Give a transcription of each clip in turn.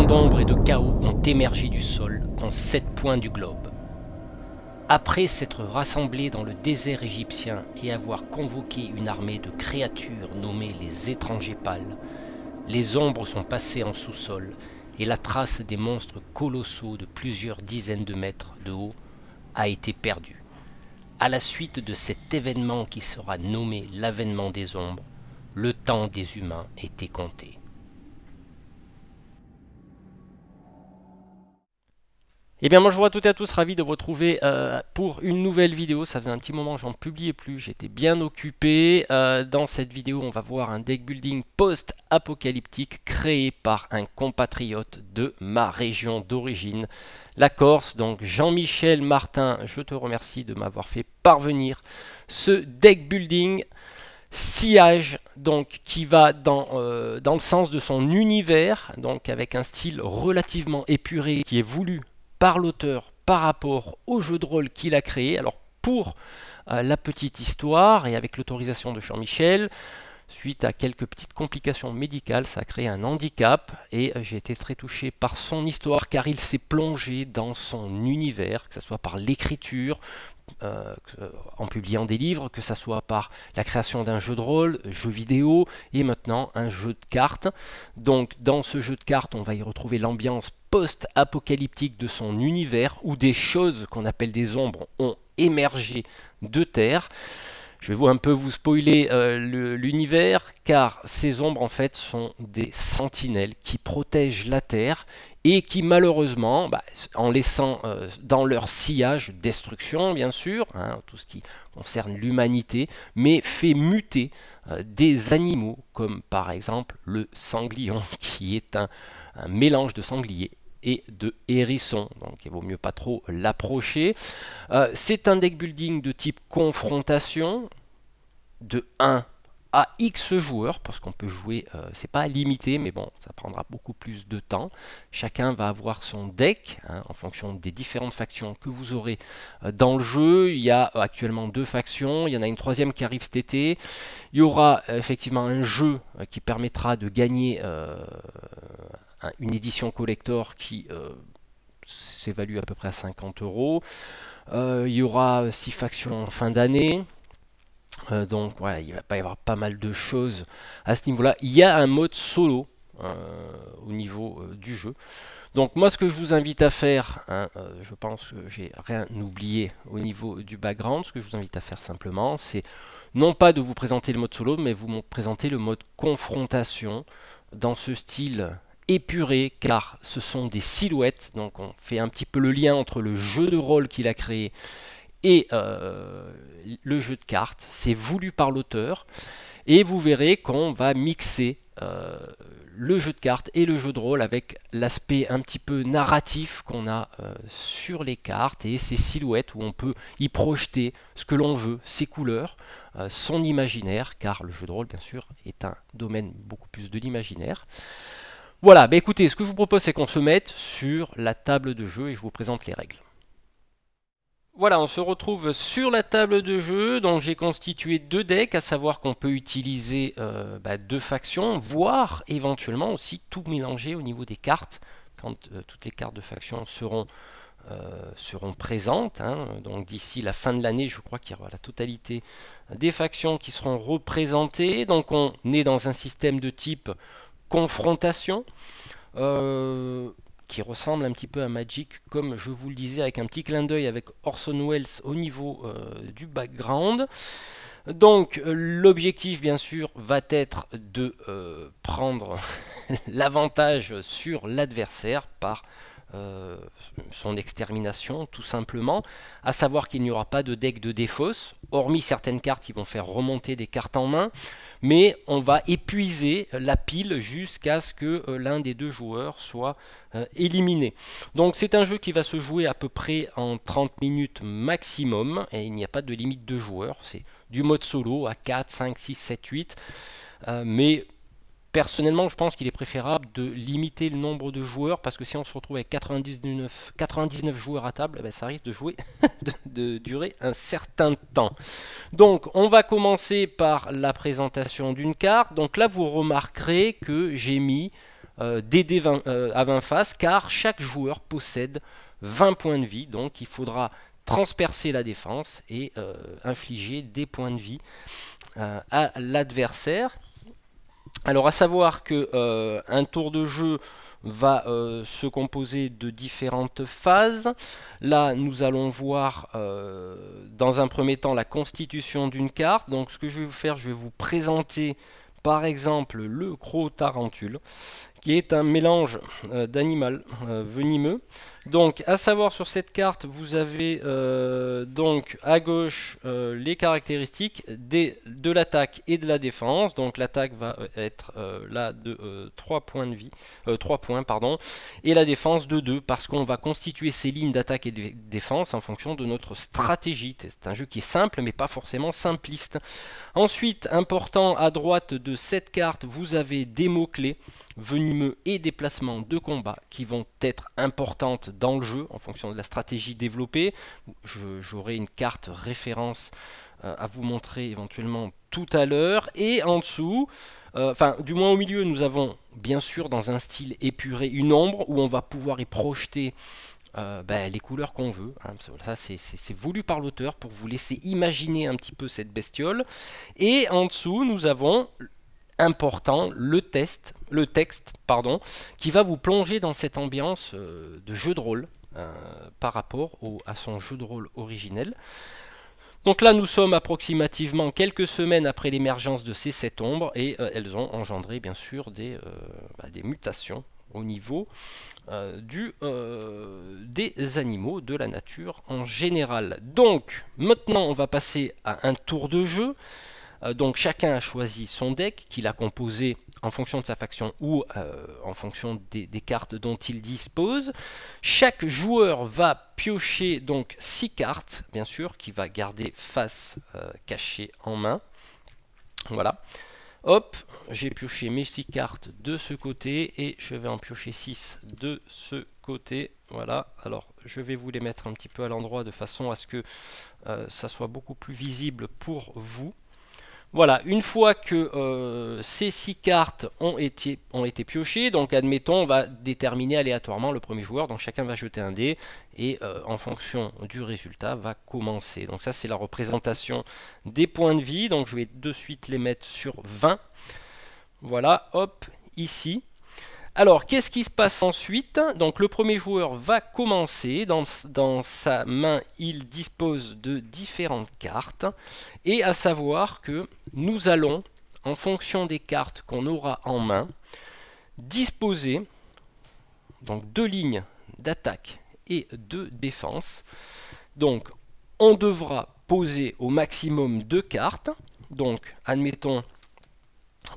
autant d'ombre et de chaos ont émergé du sol en 7 points du globe. Après s'être rassemblés dans le désert égyptien et avoir convoqué une armée de créatures nommées les étrangers pâles, les ombres sont passées en sous-sol et la trace des monstres colossaux de plusieurs dizaines de mètres de haut a été perdue. À la suite de cet événement qui sera nommé l'avènement des ombres, le temps des humains était compté. Eh bien bonjour à toutes et à tous, ravi de vous retrouver pour une nouvelle vidéo. Ça faisait un petit moment que j'en publiais plus, j'étais bien occupé. Dans cette vidéo, on va voir un deck building post-apocalyptique créé par un compatriote de ma région d'origine, la Corse. Donc Jean-Michel Martin, je te remercie de m'avoir fait parvenir ce deck building. Sillage, donc qui va dans le sens de son univers, donc avec un style relativement épuré qui est voulu par l'auteur par rapport au jeu de rôle qu'il a créé. Alors pour la petite histoire et avec l'autorisation de Jean-Michel, suite à quelques petites complications médicales, ça a créé un handicap et j'ai été très touché par son histoire car il s'est plongé dans son univers, que ce soit par l'écriture, en publiant des livres, que ce soit par la création d'un jeu de rôle, jeu vidéo et maintenant un jeu de cartes. Donc dans ce jeu de cartes, on va y retrouver l'ambiance post-apocalyptique de son univers où des choses qu'on appelle des ombres ont émergé de terre. Je vais un peu vous spoiler l'univers car ces ombres en fait sont des sentinelles qui protègent la Terre et qui malheureusement, en laissant dans leur sillage destruction bien sûr, tout ce qui concerne l'humanité, mais fait muter des animaux comme par exemple le sanglion qui est un mélange de sanglier et de hérisson, donc il vaut mieux pas trop l'approcher. C'est un deck building de type confrontation, de 1 à X joueurs, parce qu'on peut jouer, c'est pas limité, mais bon, ça prendra beaucoup plus de temps. Chacun va avoir son deck, en fonction des différentes factions que vous aurez dans le jeu. Il y a actuellement 2 factions, il y en a une 3e qui arrive cet été. Il y aura effectivement un jeu qui permettra de gagner une édition collector qui s'évalue à peu près à 50 €. Il y aura 6 factions en fin d'année. Donc voilà, il va pas y avoir pas mal de choses à ce niveau-là. Il y a un mode solo au niveau du jeu. Donc moi ce que je vous invite à faire, je pense que j'ai rien oublié au niveau du background, ce que je vous invite à faire simplement, c'est non pas de vous présenter le mode solo, mais vous présenter le mode confrontation dans ce style épuré, car ce sont des silhouettes. Donc on fait un petit peu le lien entre le jeu de rôle qu'il a créé et le jeu de cartes. C'est voulu par l'auteur et vous verrez qu'on va mixer le jeu de cartes et le jeu de rôle avec l'aspect un petit peu narratif qu'on a sur les cartes et ces silhouettes où on peut y projeter ce que l'on veut, ses couleurs, son imaginaire, car le jeu de rôle bien sûr est un domaine beaucoup plus de l'imaginaire. Voilà, écoutez, ce que je vous propose c'est qu'on se mette sur la table de jeu et je vous présente les règles. Voilà, on se retrouve sur la table de jeu. Donc j'ai constitué 2 decks, à savoir qu'on peut utiliser 2 factions, voire éventuellement aussi tout mélanger au niveau des cartes, quand toutes les cartes de factions seront présentes. Donc d'ici la fin de l'année, je crois qu'il y aura la totalité des factions qui seront représentées. Donc on est dans un système de type confrontation. Qui ressemble un petit peu à Magic, comme je vous le disais, avec un petit clin d'œil avec Orson Welles au niveau du background. Donc l'objectif bien sûr va être de prendre l'avantage sur l'adversaire par son extermination tout simplement, à savoir qu'il n'y aura pas de deck de défausse, hormis certaines cartes qui vont faire remonter des cartes en main, mais on va épuiser la pile jusqu'à ce que l'un des 2 joueurs soit éliminé. Donc c'est un jeu qui va se jouer à peu près en 30 minutes maximum, et il n'y a pas de limite de joueurs, c'est du mode solo à 4, 5, 6, 7, 8, mais personnellement, je pense qu'il est préférable de limiter le nombre de joueurs parce que si on se retrouve avec 99 joueurs à table, ça risque de jouer de durer un certain temps. Donc, on va commencer par la présentation d'une carte. Donc là, vous remarquerez que j'ai mis des dés à 20 faces, car chaque joueur possède 20 points de vie, donc il faudra transpercer la défense et infliger des points de vie à l'adversaire. Alors à savoir que un tour de jeu va se composer de différentes phases. Là, nous allons voir dans un premier temps la constitution d'une carte. Donc ce que je vais vous faire, je vais vous présenter par exemple le croc-tarentule, qui est un mélange d'animal venimeux. Donc, à savoir sur cette carte, vous avez donc à gauche les caractéristiques de l'attaque et de la défense. Donc, l'attaque va être là de 3 points de vie, 3 points, pardon, et la défense de 2, parce qu'on va constituer ces lignes d'attaque et de défense en fonction de notre stratégie. C'est un jeu qui est simple, mais pas forcément simpliste. Ensuite, important, à droite de cette carte, vous avez des mots-clés venimeux et déplacements de combat qui vont être importantes dans le jeu en fonction de la stratégie développée. J'aurai une carte référence à vous montrer éventuellement tout à l'heure. Et en dessous, enfin du moins au milieu, nous avons bien sûr dans un style épuré une ombre où on va pouvoir y projeter les couleurs qu'on veut. Hein. Ça c'est voulu par l'auteur pour vous laisser imaginer un petit peu cette bestiole. Et en dessous, nous avons important, le texte, qui va vous plonger dans cette ambiance de jeu de rôle par rapport à son jeu de rôle originel. Donc là, nous sommes approximativement quelques semaines après l'émergence de ces 7 ombres et elles ont engendré bien sûr des mutations au niveau des animaux, de la nature en général. Donc maintenant, on va passer à un tour de jeu. Donc chacun a choisi son deck qu'il a composé en fonction de sa faction ou en fonction des cartes dont il dispose. Chaque joueur va piocher donc 6 cartes, bien sûr, qu'il va garder face cachée en main. Voilà. Hop, j'ai pioché mes 6 cartes de ce côté et je vais en piocher 6 de ce côté. Voilà, alors je vais vous les mettre un petit peu à l'endroit de façon à ce que ça soit beaucoup plus visible pour vous. Voilà, une fois que ces 6 cartes ont été piochées, donc admettons, on va déterminer aléatoirement le premier joueur, donc chacun va jeter un dé, et en fonction du résultat, va commencer. Donc ça, c'est la représentation des points de vie, donc je vais de suite les mettre sur 20. Voilà, hop, ici. Alors, qu'est-ce qui se passe ensuite? Donc, le premier joueur va commencer. Dans sa main, il dispose de différentes cartes. Et à savoir que nous allons, en fonction des cartes qu'on aura en main, disposer donc 2 lignes d'attaque et de défense. Donc, on devra poser au maximum 2 cartes. Donc, admettons...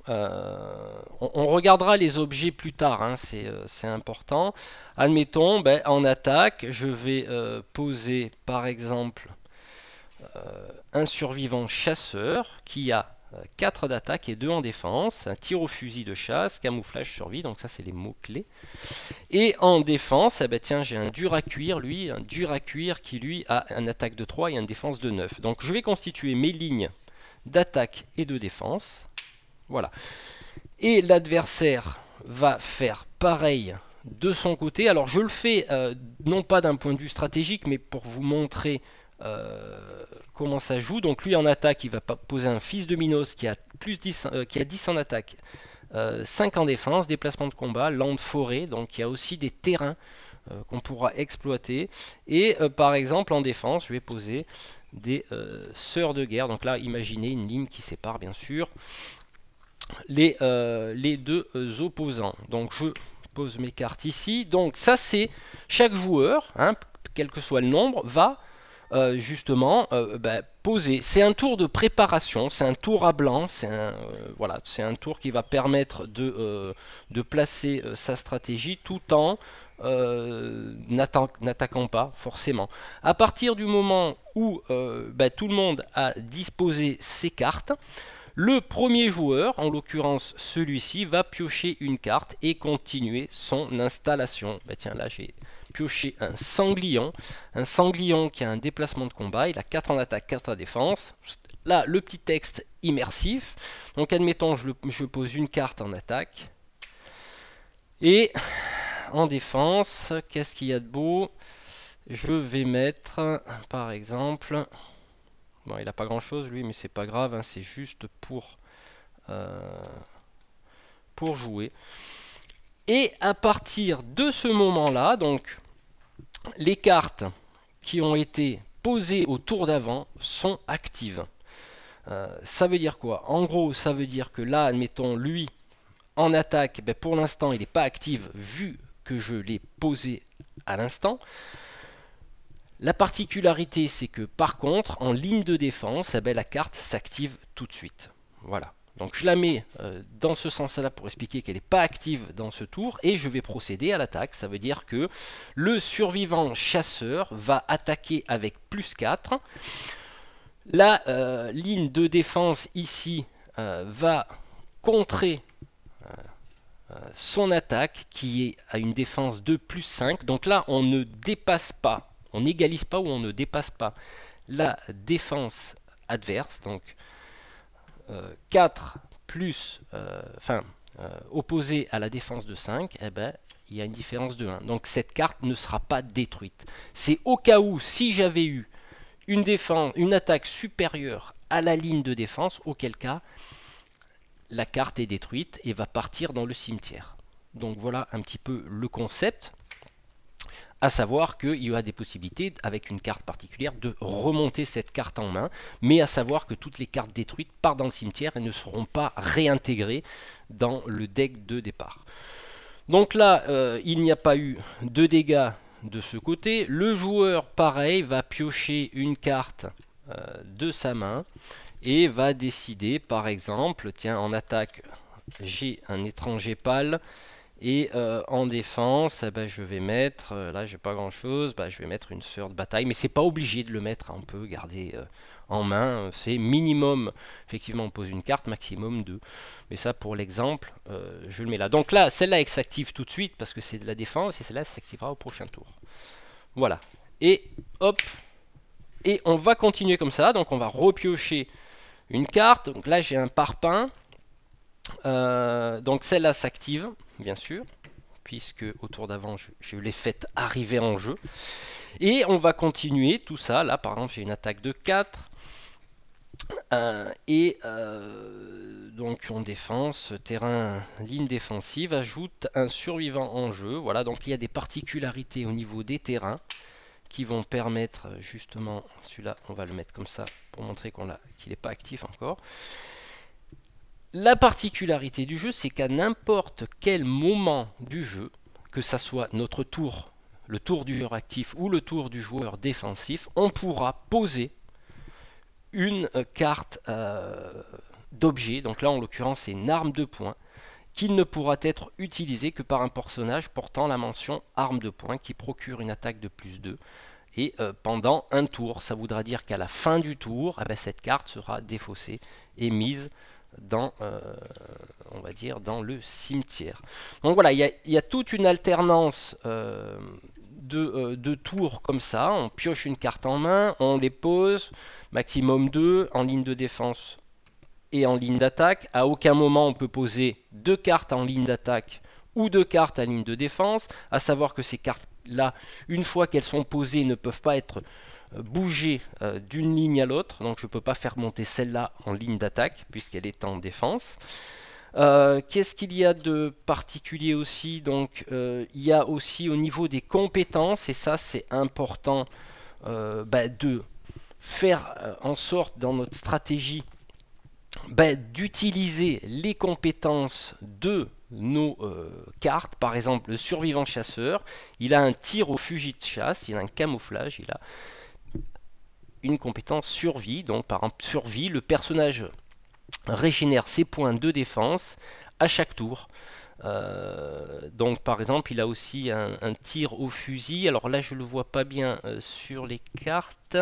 on regardera les objets plus tard, hein, c'est important. Admettons, en attaque, je vais poser par exemple un survivant chasseur qui a 4 d'attaque et 2 en défense, un tir au fusil de chasse, camouflage, survie, donc ça c'est les mots-clés. Et en défense, tiens, j'ai un dur à cuire, qui lui a une attaque de 3 et une défense de 9. Donc je vais constituer mes lignes d'attaque et de défense. Voilà. Et l'adversaire va faire pareil de son côté. Alors je le fais non pas d'un point de vue stratégique, mais pour vous montrer comment ça joue. Donc lui en attaque, il va poser un fils de Minos qui a, plus 10, qui a 10 en attaque, 5 en défense, déplacement de combat, lande forêt. Donc il y a aussi des terrains qu'on pourra exploiter. Et par exemple en défense, je vais poser des sœurs de guerre. Donc là, imaginez une ligne qui sépare bien sûr les 2 opposants. Donc je pose mes cartes ici. Donc ça c'est chaque joueur, hein, quel que soit le nombre, va justement poser. C'est un tour de préparation, c'est un tour à blanc, c'est un tour qui va permettre de placer sa stratégie tout en n'attaquant pas forcément. À partir du moment où tout le monde a disposé ses cartes, le premier joueur, en l'occurrence celui-ci, va piocher une carte et continuer son installation. Tiens, là j'ai pioché un sanglion qui a un déplacement de combat, il a 4 en attaque, 4 en défense. Là, le petit texte immersif. Donc admettons, je pose une carte en attaque. Et en défense, qu'est-ce qu'il y a de beau? Je vais mettre, par exemple, bon, il n'a pas grand-chose lui, mais c'est pas grave, hein, c'est juste pour jouer. Et à partir de ce moment-là, donc les cartes qui ont été posées au tour d'avant sont actives. Ça veut dire quoi? En gros, ça veut dire que là, admettons, lui, en attaque, ben, pour l'instant, il n'est pas actif vu que je l'ai posé à l'instant. La particularité, c'est que par contre, en ligne de défense, eh ben, la carte s'active tout de suite. Voilà. Donc je la mets dans ce sens-là pour expliquer qu'elle n'est pas active dans ce tour et je vais procéder à l'attaque. Ça veut dire que le survivant chasseur va attaquer avec plus 4. La ligne de défense ici va contrer son attaque qui est à une défense de plus 5. Donc là, on ne dépasse pas, on n'égalise pas ou on ne dépasse pas la défense adverse. Donc 4 plus, opposé à la défense de 5, eh ben, il y a une différence de 1. Donc cette carte ne sera pas détruite. C'est au cas où, si j'avais eu une attaque supérieure à la ligne de défense, auquel cas la carte est détruite et va partir dans le cimetière. Donc voilà un petit peu le concept, à savoir qu'il y a des possibilités avec une carte particulière de remonter cette carte en main, mais à savoir que toutes les cartes détruites partent dans le cimetière et ne seront pas réintégrées dans le deck de départ. Donc là, il n'y a pas eu de dégâts de ce côté. Le joueur, pareil, va piocher une carte de sa main et va décider, par exemple, tiens, en attaque, j'ai un étranger pâle. Et en défense, eh ben, je vais mettre, là j'ai pas grand chose, je vais mettre une sœur de bataille, mais c'est pas obligé de le mettre, hein, on peut garder en main, c'est minimum, effectivement on pose une carte, maximum 2. Mais ça pour l'exemple, je le mets là. Donc là, celle-là elle s'active tout de suite parce que c'est de la défense et celle-là s'activera au prochain tour. Voilà. Et hop, et on va continuer comme ça, donc on va repiocher une carte. Donc là j'ai un parpaing, donc celle-là s'active. Bien sûr, puisque au tour d'avant, je l'ai fait arriver en jeu. Et on va continuer tout ça. Là, par exemple, j'ai une attaque de 4. Donc en défense, terrain, ligne défensive, ajoute un survivant en jeu. Voilà, donc il y a des particularités au niveau des terrains qui vont permettre justement, celui-là, on va le mettre comme ça pour montrer qu'il n'est pas actif encore. La particularité du jeu, c'est qu'à n'importe quel moment du jeu, que ça soit notre tour, le tour du joueur actif ou le tour du joueur défensif, on pourra poser une carte d'objet. Donc là, en l'occurrence, c'est une arme de poing qui ne pourra être utilisée que par un personnage portant la mention arme de poing qui procure une attaque de plus 2. Et pendant un tour, ça voudra dire qu'à la fin du tour, eh ben, cette carte sera défaussée et mise dans, on va dire, dans le cimetière. Donc voilà, il y a toute une alternance de tours comme ça. On pioche une carte en main, on les pose, maximum 2 en ligne de défense et en ligne d'attaque. À aucun moment on peut poser 2 cartes en ligne d'attaque ou 2 cartes en ligne de défense. À savoir que ces cartes-là, une fois qu'elles sont posées, ne peuvent pas être bouger d'une ligne à l'autre, donc je ne peux pas faire monter celle-là en ligne d'attaque puisqu'elle est en défense. Qu'est-ce qu'il y a de particulier aussi? Donc il y a aussi au niveau des compétences, et ça c'est important de faire en sorte dans notre stratégie d'utiliser les compétences de nos cartes. Par exemple, le survivant chasseur, il a un tir au fusil de chasse, il a un camouflage, il a une compétence survie. Donc par exemple survie, le personnage régénère ses points de défense à chaque tour. Donc par exemple il a aussi un tir au fusil. Alors là je le vois pas bien sur les cartes.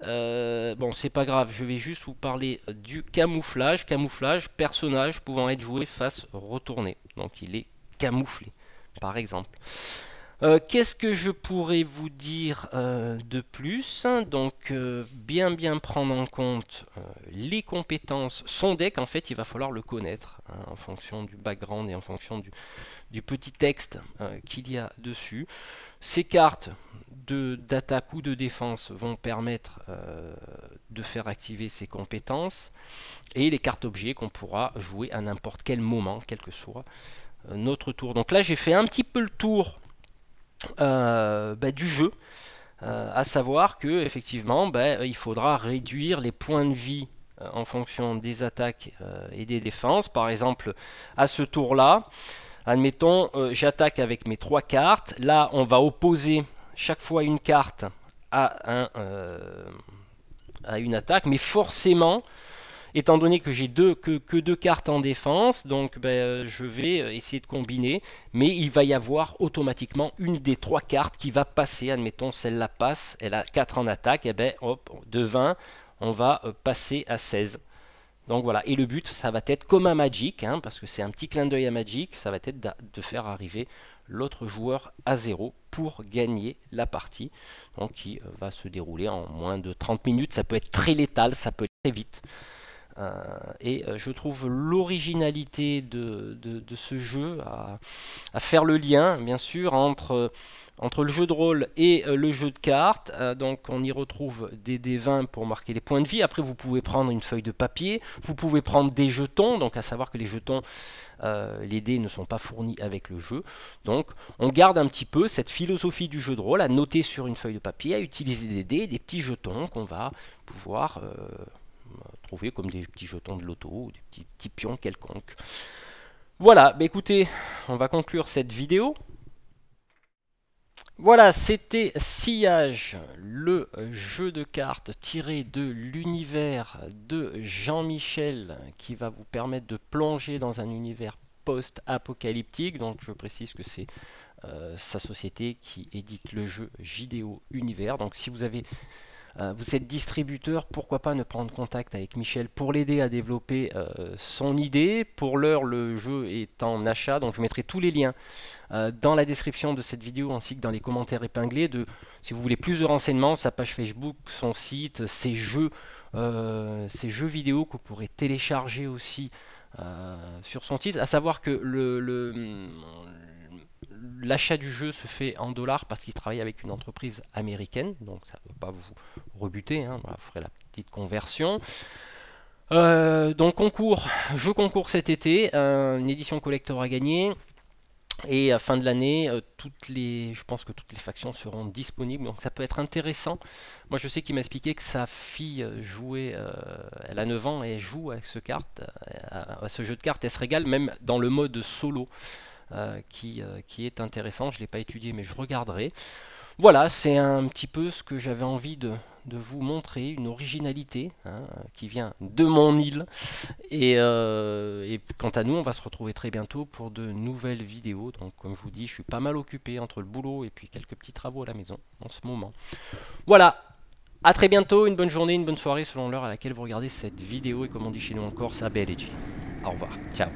Bon c'est pas grave, je vais juste vous parler du camouflage. Camouflage, personnage pouvant être joué face retournée. Donc il est camouflé par exemple. Qu'est-ce que je pourrais vous dire de plus? Donc, bien prendre en compte les compétences. Son deck, en fait, il va falloir le connaître hein, en fonction du background et en fonction du petit texte qu'il y a dessus. Ces cartes d'attaque ou de défense vont permettre de faire activer ces compétences. Et les cartes objets qu'on pourra jouer à n'importe quel moment, quel que soit notre tour. Donc là, j'ai fait un petit peu le tour du jeu, à savoir que effectivement il faudra réduire les points de vie en fonction des attaques et des défenses. Par exemple, à ce tour là, admettons j'attaque avec mes 3 cartes, là on va opposer chaque fois une carte à une attaque, mais forcément étant donné que j'ai que 2 cartes en défense, donc je vais essayer de combiner, mais il va y avoir automatiquement une des 3 cartes qui va passer, admettons celle-là passe, elle a 4 en attaque, et hop, de 20, on va passer à 16. Donc voilà, et le but, ça va être comme à Magic, hein, parce que c'est un petit clin d'œil à Magic, ça va être de faire arriver l'autre joueur à 0 pour gagner la partie, donc qui va se dérouler en moins de 30 minutes, ça peut être très létal, ça peut être très vite. Et je trouve l'originalité de ce jeu à faire le lien, bien sûr, entre le jeu de rôle et le jeu de cartes. Donc on y retrouve des dés 20 pour marquer les points de vie. Après vous pouvez prendre une feuille de papier, vous pouvez prendre des jetons, donc à savoir que les jetons, les dés ne sont pas fournis avec le jeu. Donc on garde un petit peu cette philosophie du jeu de rôle à noter sur une feuille de papier, à utiliser des dés, des petits jetons qu'on va pouvoir trouver comme des petits jetons de loto ou des petits pions quelconques. Voilà, écoutez, on va conclure cette vidéo. Voilà, c'était Sillage, le jeu de cartes tiré de l'univers de Jean-Michel qui va vous permettre de plonger dans un univers post-apocalyptique. Donc je précise que c'est sa société qui édite le jeu JDO Univers. Donc si vous êtes distributeur, pourquoi pas ne prendre contact avec Michel pour l'aider à développer son idée. Pour l'heure, le jeu est en achat, donc je mettrai tous les liens dans la description de cette vidéo ainsi que dans les commentaires épinglés. Si vous voulez plus de renseignements, sa page Facebook, son site, ses jeux vidéo que vous pourrez télécharger aussi sur son site. À savoir que l'achat du jeu se fait en dollars parce qu'il travaille avec une entreprise américaine, donc ça ne va pas vous rebuter, hein, voilà, vous ferez la petite conversion. Donc je concours cet été, une édition collector à gagner. Et à fin de l'année, je pense que toutes les factions seront disponibles, donc ça peut être intéressant. Moi je sais qu'il m'a expliqué que sa fille jouait, elle a 9 ans et elle joue avec ce jeu de cartes, elle se régale même dans le mode solo. Qui est intéressant, je ne l'ai pas étudié mais je regarderai. Voilà, c'est un petit peu ce que j'avais envie de vous montrer, une originalité hein, qui vient de mon île. Et quant à nous, on va se retrouver très bientôt pour de nouvelles vidéos. Donc comme je vous dis, je suis pas mal occupé entre le boulot et puis quelques petits travaux à la maison en ce moment. Voilà, à très bientôt, une bonne journée, une bonne soirée selon l'heure à laquelle vous regardez cette vidéo. Et comme on dit chez nous en Corse, à BLG. Au revoir, ciao.